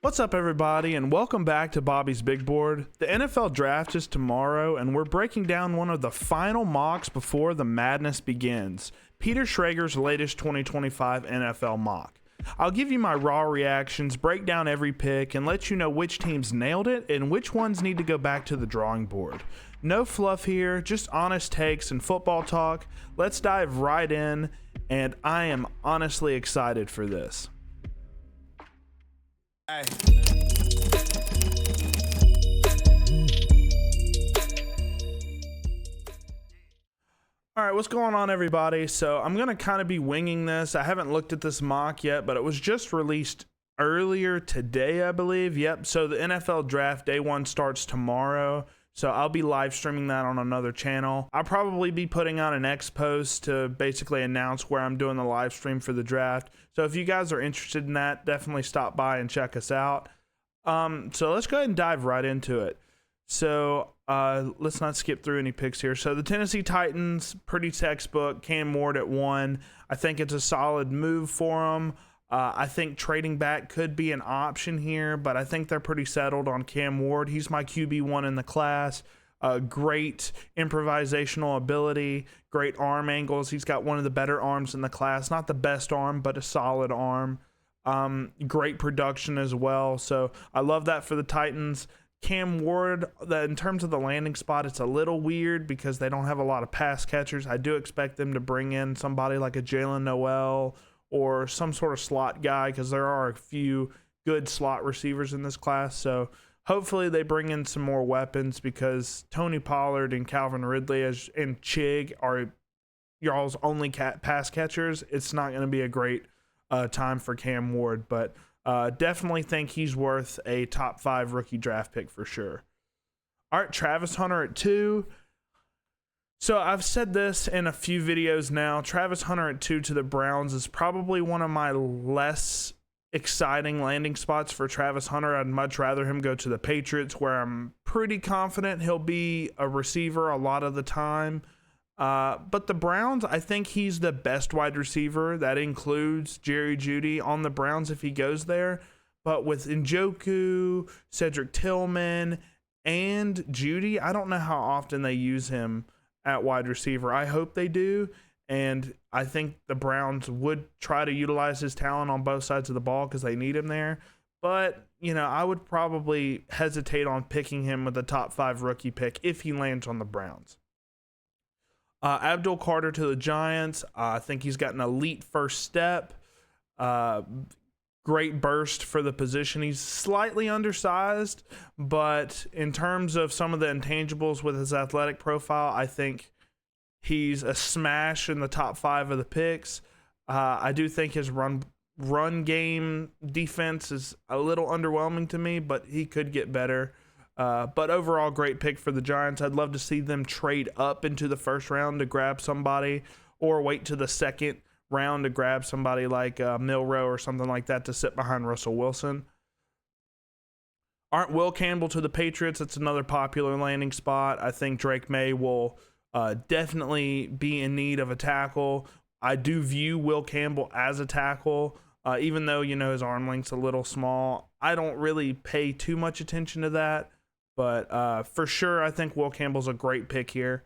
What's up, everybody, and welcome back to Bobby's Big Board. The NFL Draft is tomorrow, and we're breaking down one of the final mocks before the madness begins, Peter Schrager's latest 2025 NFL mock. I'll give you my raw reactions, break down every pick, and let you know which teams nailed it and which ones need to go back to the drawing board. No fluff here, just honest takes and football talk. Let's dive right in, and I am honestly excited for this. All right, what's going on, everybody? So I'm going to kind of be winging this. I haven't looked at this mock yet, but it was just released earlier today, I believe. Yep, so the NFL Draft Day 1 starts tomorrow. So I'll be live streaming that on another channel. I'll probably be putting out an X post to basically announce where I'm doing the live stream for the draft. So if you guys are interested in that, definitely stop by and check us out. So let's go ahead and dive right into it. So let's not skip through any picks here. So the Tennessee Titans, pretty textbook. Cam Ward at 1. I think it's a solid move for them. I think trading back could be an option here, but I think they're pretty settled on Cam Ward. He's my QB1 in the class. Great improvisational ability, great arm angles. He's got one of the better arms in the class. Not the best arm, but a solid arm. Great production as well. So I love that for the Titans. Cam Ward, in terms of the landing spot, it's a little weird because they don't have a lot of pass catchers. I do expect them to bring in somebody like a Jalen Noel or some sort of slot guy because there are a few good slot receivers in this class. So hopefully they bring in some more weapons because Tony Pollard and Calvin Ridley and Chig are y'all's only pass catchers. It's not going to be a great time for Cam Ward, but definitely think he's worth a top 5 rookie draft pick for sure. All right, Travis Hunter at 2. So I've said this in a few videos now. Travis Hunter at 2 to the Browns is probably one of my less exciting landing spots for Travis Hunter. I'd much rather him go to the Patriots, where I'm pretty confident he'll be a receiver a lot of the time. But the Browns, I think he's the best wide receiver. That includes Jerry Jeudy on the Browns if he goes there. But with Njoku, Cedric Tillman, and Jeudy, I don't know how often they use him at wide receiver. I hope they do, and I think the Browns would try to utilize his talent on both sides of the ball because they need him there. But, I would probably hesitate on picking him with a top 5 rookie pick if he lands on the Browns. Abdul Carter to the Giants. I think he's got an elite first step. Great burst for the position. He's slightly undersized, but in terms of some of the intangibles with his athletic profile, I think he's a smash in the top 5 of the picks. I do think his run game defense is a little underwhelming to me, but he could get better. But overall, great pick for the Giants. I'd love to see them trade up into the first round to grab somebody, or wait to the second round to grab somebody like Milroe or something like that to sit behind Russell Wilson. Will Campbell to the Patriots. That's another popular landing spot. I think Drake May will definitely be in need of a tackle. I do view Will Campbell as a tackle, even though, his arm length's a little small. I don't really pay too much attention to that, but for sure, I think Will Campbell's a great pick here.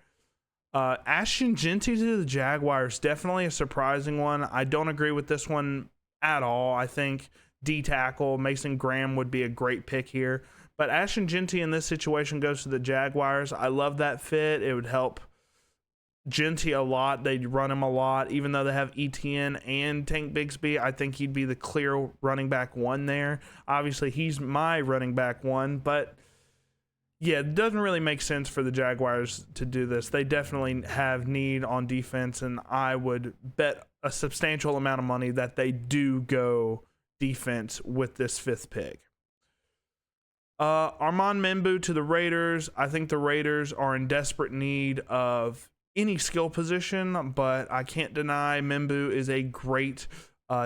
Ashton Jeanty to the Jaguars, definitely a surprising one. I don't agree with this one at all. I think D-tackle Mason Graham would be a great pick here. But Ashton Jeanty in this situation goes to the Jaguars. I love that fit. It would help Jeanty a lot. They'd run him a lot. Even though they have ETN and Tank Bigsby, I think he'd be the clear running back 1 there. Obviously, he's my running back 1, but yeah, it doesn't really make sense for the Jaguars to do this. They definitely have need on defense, and I would bet a substantial amount of money that they do go defense with this 5th pick. Armand Membu to the Raiders. I think the Raiders are in desperate need of any skill position, but I can't deny Membu is a great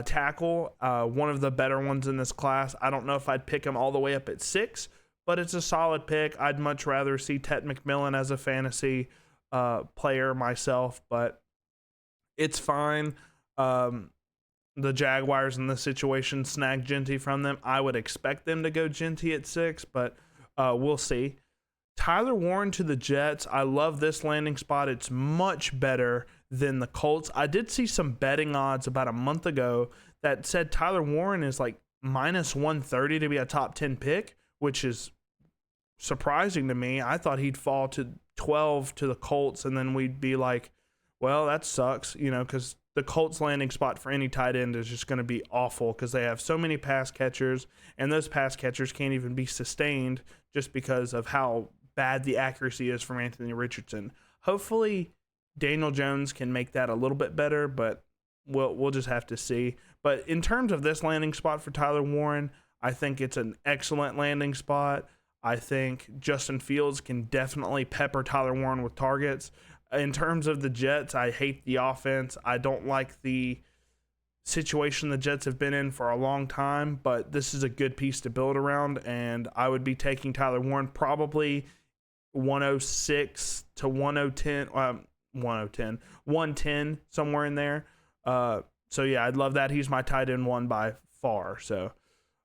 tackle, one of the better ones in this class. I don't know if I'd pick him all the way up at 6, but it's a solid pick. I'd much rather see Tet McMillan as a fantasy player myself, but it's fine. the Jaguars in this situation snag Genty from them. I would expect them to go Genty at 6, but we'll see. Tyler Warren to the Jets. I love this landing spot. It's much better than the Colts. I did see some betting odds about a month ago that said Tyler Warren is like minus 130 to be a top 10 pick, which is surprising to me. I thought he'd fall to 12 to the Colts, and then we'd be like, well, that sucks, because the Colts landing spot for any tight end is just going to be awful because they have so many pass catchers, and those pass catchers can't even be sustained just because of how bad the accuracy is from Anthony Richardson. Hopefully Daniel Jones can make that a little bit better, but we'll just have to see. But in terms of this landing spot for Tyler Warren, I think it's an excellent landing spot. I think Justin Fields can definitely pepper Tyler Warren with targets. In terms of the Jets, I hate the offense. I don't like the situation the Jets have been in for a long time, but this is a good piece to build around, and I would be taking Tyler Warren probably 106 to 110, somewhere in there. So yeah, I'd love that. He's my tight end one by far. So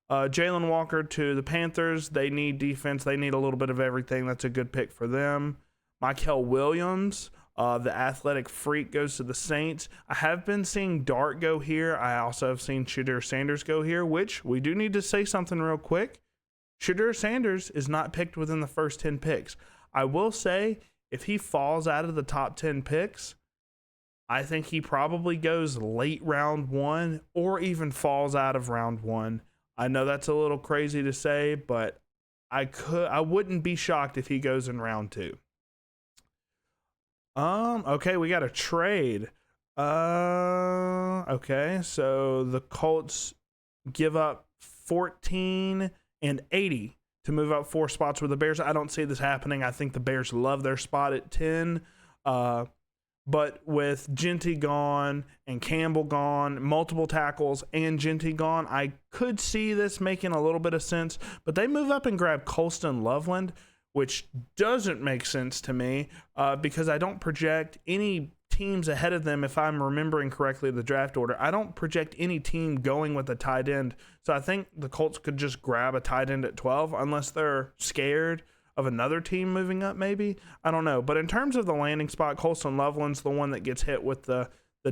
Jalen Walker to the Panthers. They need defense. They need a little bit of everything. That's a good pick for them. Michael Williams, the athletic freak, goes to the Saints. I have been seeing Dart go here. I also have seen Shadur Sanders go here, which we do need to say something real quick. Shadur Sanders is not picked within the first 10 picks. I will say, if he falls out of the top 10 picks, I think he probably goes late round 1 or even falls out of round 1. I know that's a little crazy to say, but I wouldn't be shocked if he goes in round 2. Okay, we got a trade. Okay, so the Colts give up 14 and 80 to move up 4 spots with the Bears. I don't see this happening. I think the Bears love their spot at 10. But with Genty gone and Campbell gone, multiple tackles and Genty gone, I could see this making a little bit of sense. But they move up and grab Colston Loveland, which doesn't make sense to me because I don't project any teams ahead of them. If I'm remembering correctly the draft order, I don't project any team going with a tight end. So I think the Colts could just grab a tight end at 12 unless they're scared of another team moving up, maybe. I don't know. But in terms of the landing spot, Colston Loveland's the one that gets hit with the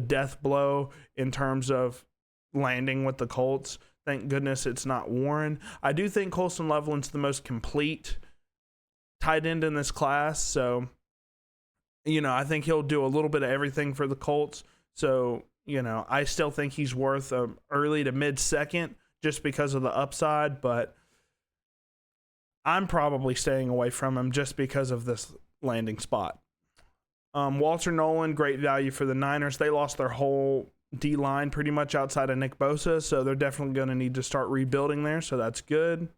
death blow in terms of landing with the Colts. Thank goodness it's not Warren. I do think Colston Loveland's the most complete tight end in this class. So, I think he'll do a little bit of everything for the Colts. So, I still think he's worth early to mid-second just because of the upside, but I'm probably staying away from him just because of this landing spot. Walter Nolan, great value for the Niners. They lost their whole D-line pretty much outside of Nick Bosa, so they're definitely going to need to start rebuilding there, so that's good.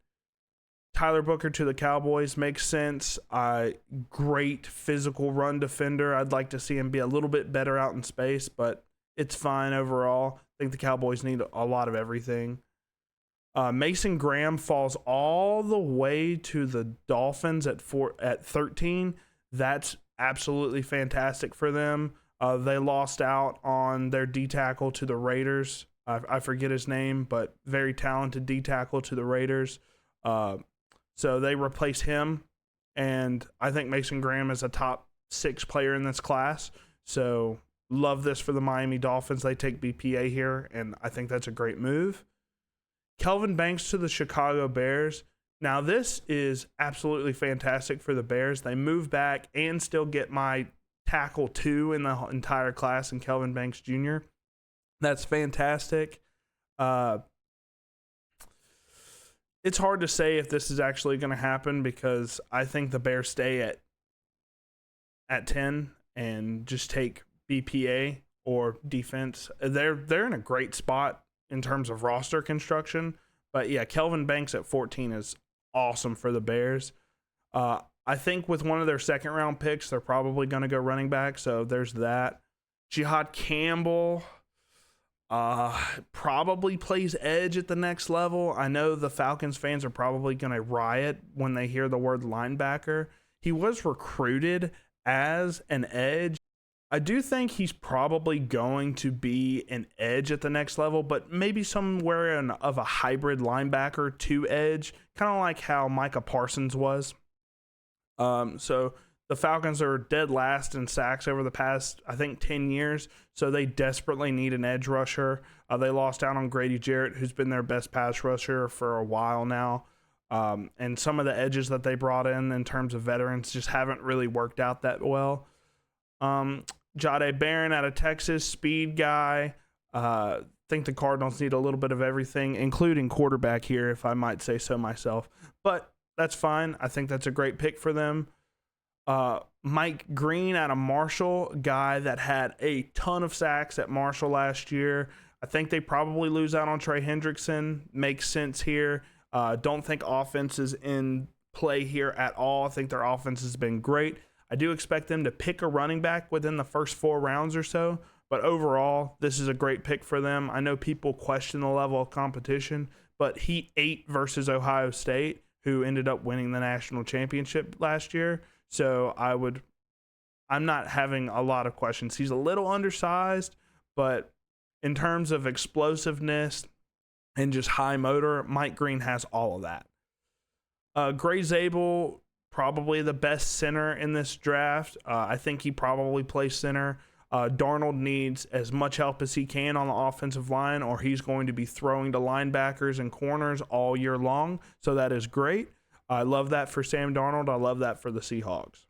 Tyler Booker to the Cowboys makes sense. Great physical run defender. I'd like to see him be a little bit better out in space, but it's fine overall. I think the Cowboys need a lot of everything. Mason Graham falls all the way to the Dolphins at 13. That's absolutely fantastic for them. They lost out on their D tackle to the Raiders. I forget his name, but very talented D tackle to the Raiders. So they replace him, and I think Mason Graham is a top 6 player in this class. So love this for the Miami Dolphins. They take BPA here, and I think that's a great move. Kelvin Banks to the Chicago Bears. Now, this is absolutely fantastic for the Bears. They move back and still get my tackle 2 in the entire class in Kelvin Banks Jr. That's fantastic. It's hard to say if this is actually going to happen because I think the Bears stay at 10 and just take BPA or defense. They're in a great spot in terms of roster construction. But yeah, Kelvin Banks at 14 is awesome for the Bears. I think with one of their second round picks, they're probably going to go running back. So there's that. Jihad Campbell probably plays edge at the next level. I know the Falcons fans are probably going to riot when they hear the word linebacker. He was recruited as an edge. I do think he's probably going to be an edge at the next level, but maybe somewhere of a hybrid linebacker to edge, kind of like how Micah Parsons was. So the Falcons are dead last in sacks over the past, I think, 10 years, so they desperately need an edge rusher. They lost out on Grady Jarrett, who's been their best pass rusher for a while now. And some of the edges that they brought in terms of veterans just haven't really worked out that well. Jahdae Barron out of Texas, speed guy. Think the Cardinals need a little bit of everything, including quarterback here, if I might say so myself. But that's fine. I think that's a great pick for them. Mike Green out of Marshall, guy that had a ton of sacks at Marshall last year. I think they probably lose out on Trey Hendrickson. Makes sense here. Don't think offense is in play here at all. I think their offense has been great. I do expect them to pick a running back within the first 4 rounds or so, but overall, this is a great pick for them. I know people question the level of competition, but he ate versus Ohio State, who ended up winning the national championship last year. So I'm not having a lot of questions. He's a little undersized, but in terms of explosiveness and just high motor, Mike Green has all of that. Gray Zabel, probably the best center in this draft. I think he probably plays center. Darnold needs as much help as he can on the offensive line, or he's going to be throwing to linebackers and corners all year long. So that is great. I love that for Sam Darnold. I love that for the Seahawks.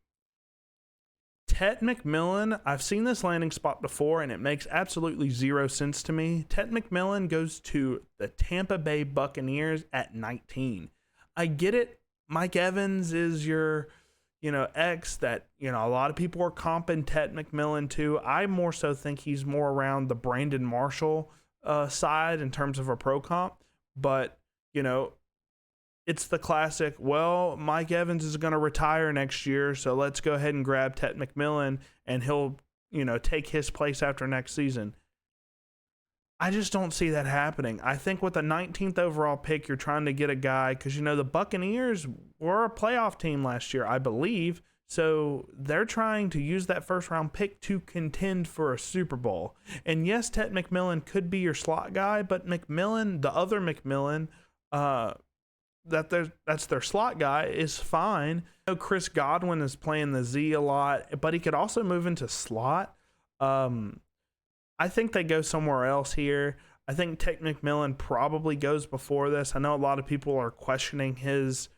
Tet McMillan, I've seen this landing spot before, and it makes absolutely zero sense to me. Tet McMillan goes to the Tampa Bay Buccaneers at 19. I get it. Mike Evans is your, X that, a lot of people are comping Tet McMillan to. I more so think he's more around the Brandon Marshall side in terms of a pro comp. But, it's the classic, well, Mike Evans is going to retire next year, so let's go ahead and grab Tet McMillan, and he'll, take his place after next season. I just don't see that happening. I think with the 19th overall pick, you're trying to get a guy, because, the Buccaneers were a playoff team last year, I believe, so they're trying to use that first-round pick to contend for a Super Bowl. And yes, Tet McMillan could be your slot guy, but McMillan, the other McMillan, that's their slot guy, is fine. I know Chris Godwin is playing the Z a lot, but he could also move into slot. I think they go somewhere else here. I think Tet McMillan probably goes before this. I know a lot of people are questioning his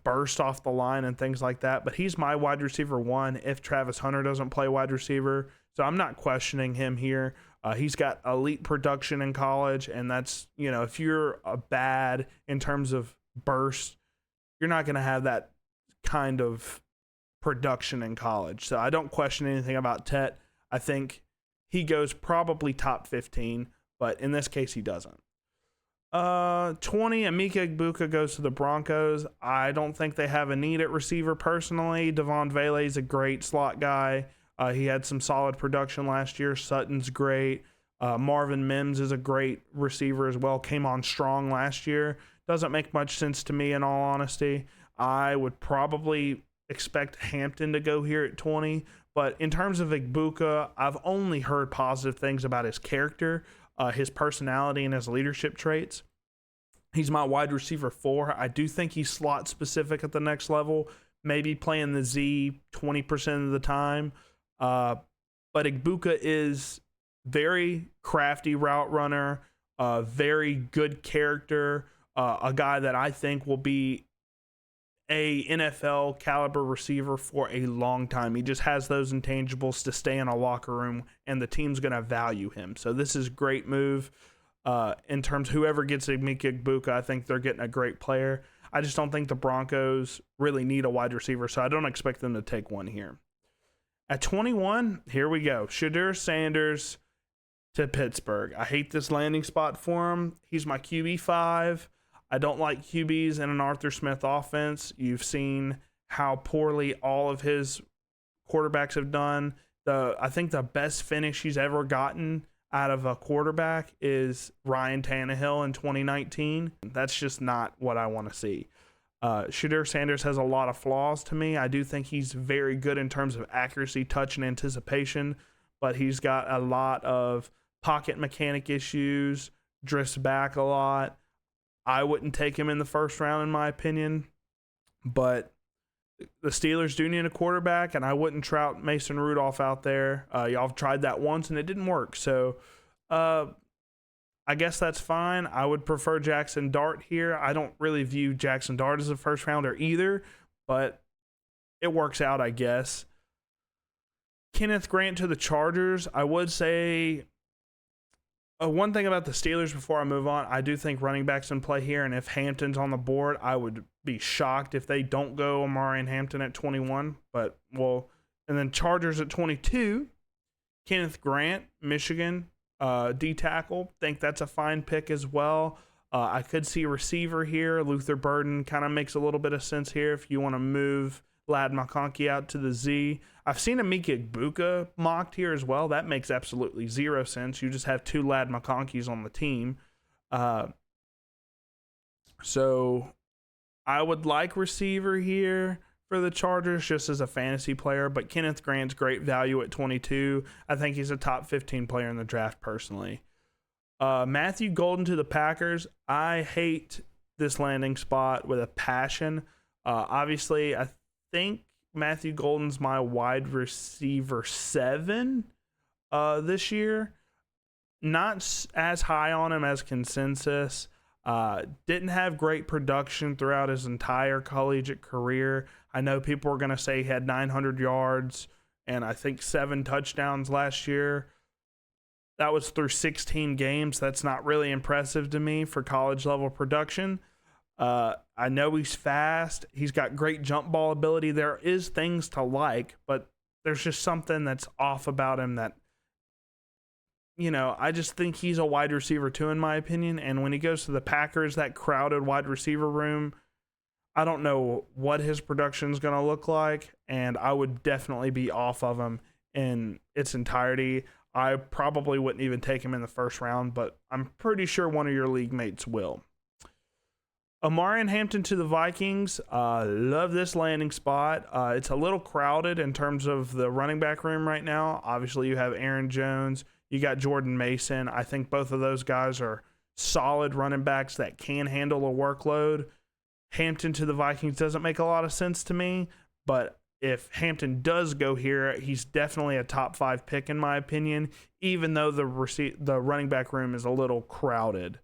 burst off the line and things like that, but he's my wide receiver 1 if Travis Hunter doesn't play wide receiver. So I'm not questioning him here. He's got elite production in college, and that's, if you're a bad in terms of burst, you're not going to have that kind of production in college. So I don't question anything about Tet. I think he goes probably top 15, but in this case he doesn't. 20, Emeka Egbuka goes to the Broncos. I don't think they have a need at receiver personally. Devon Vele is a great slot guy. He had some solid production last year. Sutton's great. Marvin Mims is a great receiver as well. Came on strong last year. Doesn't make much sense to me, in all honesty. I would probably expect Hampton to go here at 20. But in terms of Egbuka, I've only heard positive things about his character, his personality, and his leadership traits. He's my wide receiver 4. I do think he's slot specific at the next level, maybe playing the Z 20% of the time. But Egbuka is very crafty route runner, very good character, a guy that I think will be a NFL caliber receiver for a long time. He just has those intangibles to stay in a locker room, and the team's going to value him. So this is a great move. In terms of whoever gets Emeka Egbuka, I think they're getting a great player. I just don't think the Broncos really need a wide receiver, so I don't expect them to take one here. At 21, here we go. Shadur Sanders to Pittsburgh. I hate this landing spot for him. He's my QB5. I don't like QBs in an Arthur Smith offense. You've seen how poorly all of his quarterbacks have done. I think the best finish he's ever gotten out of a quarterback is Ryan Tannehill in 2019. That's just not what I want to see. Shadur Sanders has a lot of flaws to me. I do think he's very good in terms of accuracy, touch, and anticipation, but he's got a lot of pocket mechanic issues, drifts back a lot. I wouldn't take him in the first round, in my opinion, but the Steelers do need a quarterback, and I wouldn't trout Mason Rudolph out there. Y'all have tried that once, and it didn't work. So I guess that's fine. I would prefer Jackson Dart here. I don't really view Jackson Dart as a first rounder either, but it works out, I guess. Kenneth Grant to the Chargers. I would say one thing about the Steelers before I move on, I do think running backs in play here, and if Hampton's on the board, I would be shocked if they don't go Omarion Hampton at 21. But and then Chargers at 22. Kenneth Grant, Michigan, D tackle. Think that's a fine pick as well. I could see a receiver here. Luther Burden kind of makes a little bit of sense here if you want to move Lad McConkey out to the Z. I've seen Emeka Egbuka mocked here as well. That makes absolutely zero sense. You just have two Lad McConkeys on the team. So I would like receiver here for the Chargers just as a fantasy player, but Kenneth Grant's great value at 22. I think he's a top 15 player in the draft personally. Matthew Golden to the Packers. I hate this landing spot with a passion. Obviously, I think Matthew Golden's my wide receiver 7 this year. Not as high on him as consensus. Didn't have great production throughout his entire collegiate career. I know people are going to say he had 900 yards and I think 7 touchdowns last year. That was through 16 games. That's not really impressive to me for college level production. I know he's fast. He's got great jump ball ability. There is things to like, but there's just something that's off about him that, I just think he's a wide receiver too, in my opinion. And when he goes to the Packers, that crowded wide receiver room, I don't know what his production is going to look like. And I would definitely be off of him in its entirety. I probably wouldn't even take him in the first round, but I'm pretty sure one of your league mates will. Omarion Hampton to the Vikings. Love this landing spot. It's a little crowded in terms of the running back room right now. Obviously, you have Aaron Jones. You got Jordan Mason. I think both of those guys are solid running backs that can handle a workload. Hampton to the Vikings doesn't make a lot of sense to me, but if Hampton does go here, he's definitely a top 5 pick in my opinion, even though the running back room is a little crowded.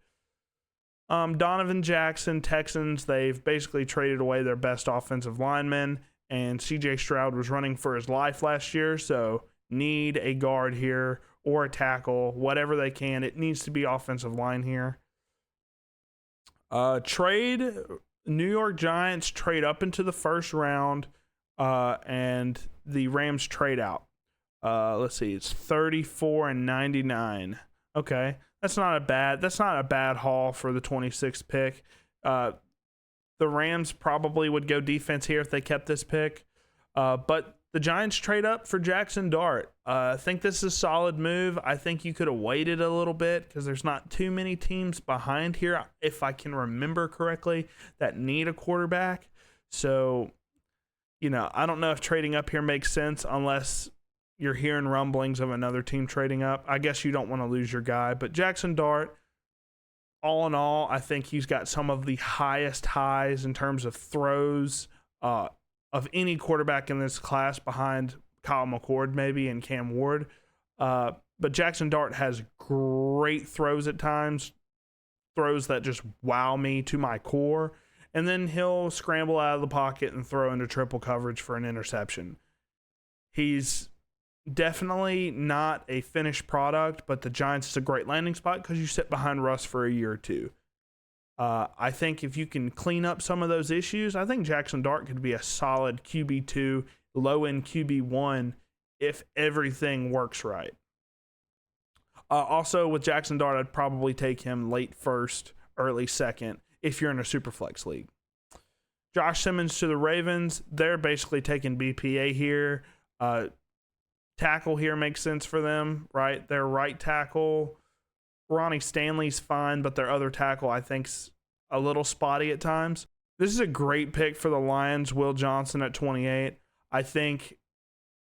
Donovan Jackson, Texans, they've basically traded away their best offensive lineman, and CJ Stroud was running for his life last year, so need a guard here or a tackle, whatever they can. It needs to be offensive line here. New York Giants trade up into the first round, and the Rams trade out. Let's see, it's 34 and 99. Okay. That's not a bad haul for the 26th pick. The Rams probably would go defense here if they kept this pick. But the Giants trade up for Jackson Dart. I think this is a solid move. I think you could have waited a little bit because there's not too many teams behind here, if I can remember correctly, that need a quarterback. So, I don't know if trading up here makes sense unless you're hearing rumblings of another team trading up. I guess you don't want to lose your guy. But Jackson Dart, all in all, I think he's got some of the highest highs in terms of throws of any quarterback in this class behind Kyle McCord maybe and Cam Ward. But Jackson Dart has great throws at times, throws that just wow me to my core. And then he'll scramble out of the pocket and throw into triple coverage for an interception. He's definitely not a finished product, but the Giants is a great landing spot because you sit behind Russ for a year or two. I think if you can clean up some of those issues, I think Jackson Dart could be a solid QB2, low-end QB1 if everything works right. Also, with Jackson Dart, I'd probably take him late first, early second if you're in a Superflex league. Josh Simmons to the Ravens. They're basically taking BPA here. Tackle here makes sense for them, right? Their right tackle, Ronnie Stanley's fine, but their other tackle I think's a little spotty at times. This is a great pick for the Lions. Will Johnson at 28. I think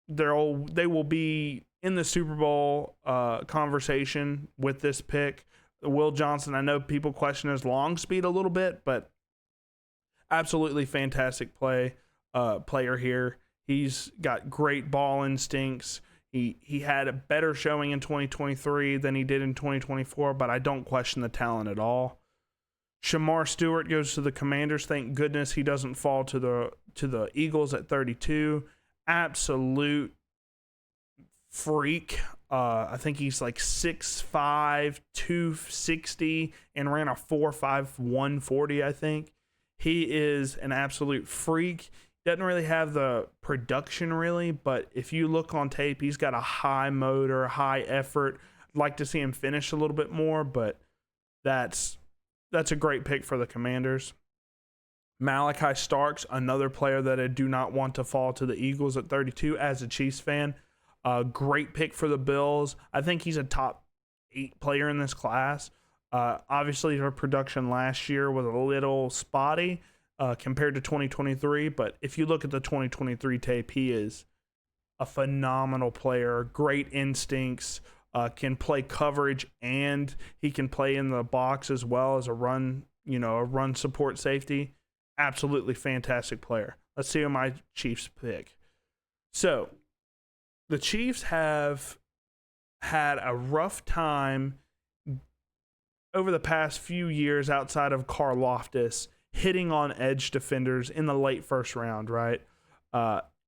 they will be in the Super Bowl conversation with this pick. Will Johnson, I know people question his long speed a little bit, but absolutely fantastic player here. He's got great ball instincts. He had a better showing in 2023 than he did in 2024, but I don't question the talent at all. Shamar Stewart goes to the Commanders. Thank goodness he doesn't fall to the Eagles at 32. Absolute freak. I think he's like 6'5", 260, and ran a 4.5 140, I think. He is an absolute freak. Doesn't really have the production really, but if you look on tape, he's got a high motor, high effort. I'd like to see him finish a little bit more, but that's a great pick for the Commanders. Malachi Starks, another player that I do not want to fall to the Eagles at 32 as a Chiefs fan. Great pick for the Bills. I think he's a top 8 player in this class. Obviously, her production last year was a little spotty compared to 2023, but if you look at the 2023 tape, he is a phenomenal player, great instincts, can play coverage, and he can play in the box as well as a run support safety. Absolutely fantastic player. Let's see who my Chiefs pick. So, the Chiefs have had a rough time over the past few years outside of Karlaftis hitting on edge defenders in the late first round, right?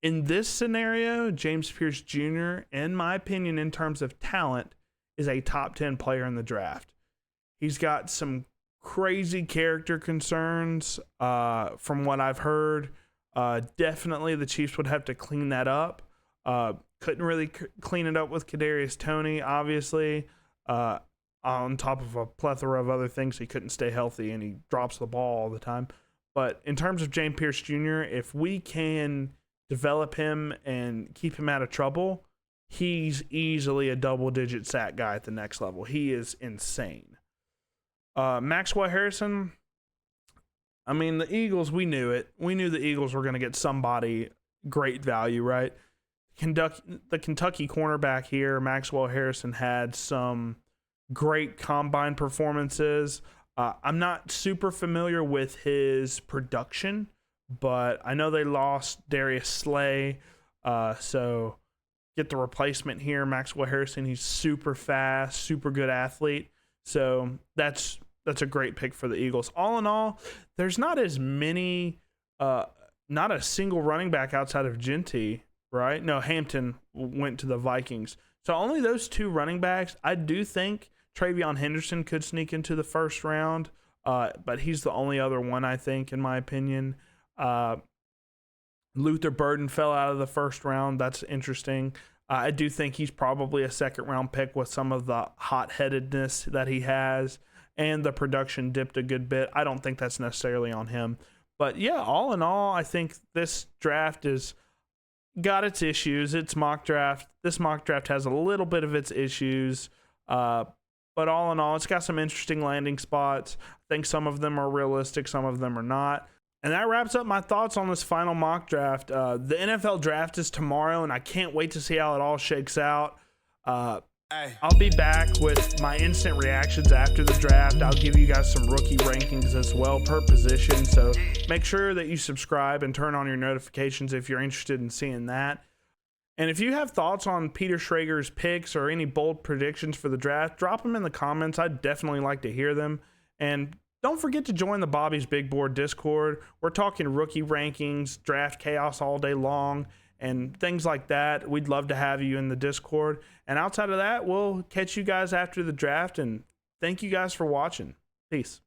In this scenario, James Pierce Jr., in my opinion, in terms of talent, is a top 10 player in the draft. He's got some crazy character concerns from what I've heard. Definitely the Chiefs would have to clean that up. Couldn't really clean it up with Kadarius Toney, obviously, on top of a plethora of other things. He couldn't stay healthy, and he drops the ball all the time. But in terms of James Pierce Jr., if we can develop him and keep him out of trouble, he's easily a double-digit sack guy at the next level. He is insane. Maxwell Harrison, I mean, the Eagles, we knew it. We knew the Eagles were going to get somebody great value, right? The Kentucky cornerback here, Maxwell Harrison, had some great combine performances. I'm not super familiar with his production, but I know they lost Darius Slay, so get the replacement here, Maxwell Harrison. He's super fast, super good athlete, so that's a great pick for the Eagles. All in all, there's not as many, not a single running back outside of Genty, right? No, Hampton went to the Vikings. So only those 2 running backs. I do think Travion Henderson could sneak into the first round, but he's the only other one, I think, in my opinion. Luther Burden fell out of the first round. That's interesting. I do think he's probably a second-round pick with some of the hot-headedness that he has, and the production dipped a good bit. I don't think that's necessarily on him. But, yeah, all in all, I think this draft is got its issues. It's mock draft. This mock draft has a little bit of its issues. But all in all, it's got some interesting landing spots. I think some of them are realistic, some of them are not. And that wraps up my thoughts on this final mock draft. The NFL draft is tomorrow, and I can't wait to see how it all shakes out. I'll be back with my instant reactions after the draft. I'll give you guys some rookie rankings as well per position. So make sure that you subscribe and turn on your notifications if you're interested in seeing that. And if you have thoughts on Peter Schrager's picks or any bold predictions for the draft, drop them in the comments. I'd definitely like to hear them. And don't forget to join the Bobby's Big Board Discord. We're talking rookie rankings, draft chaos all day long, and things like that. We'd love to have you in the Discord. And outside of that, we'll catch you guys after the draft, and thank you guys for watching. Peace.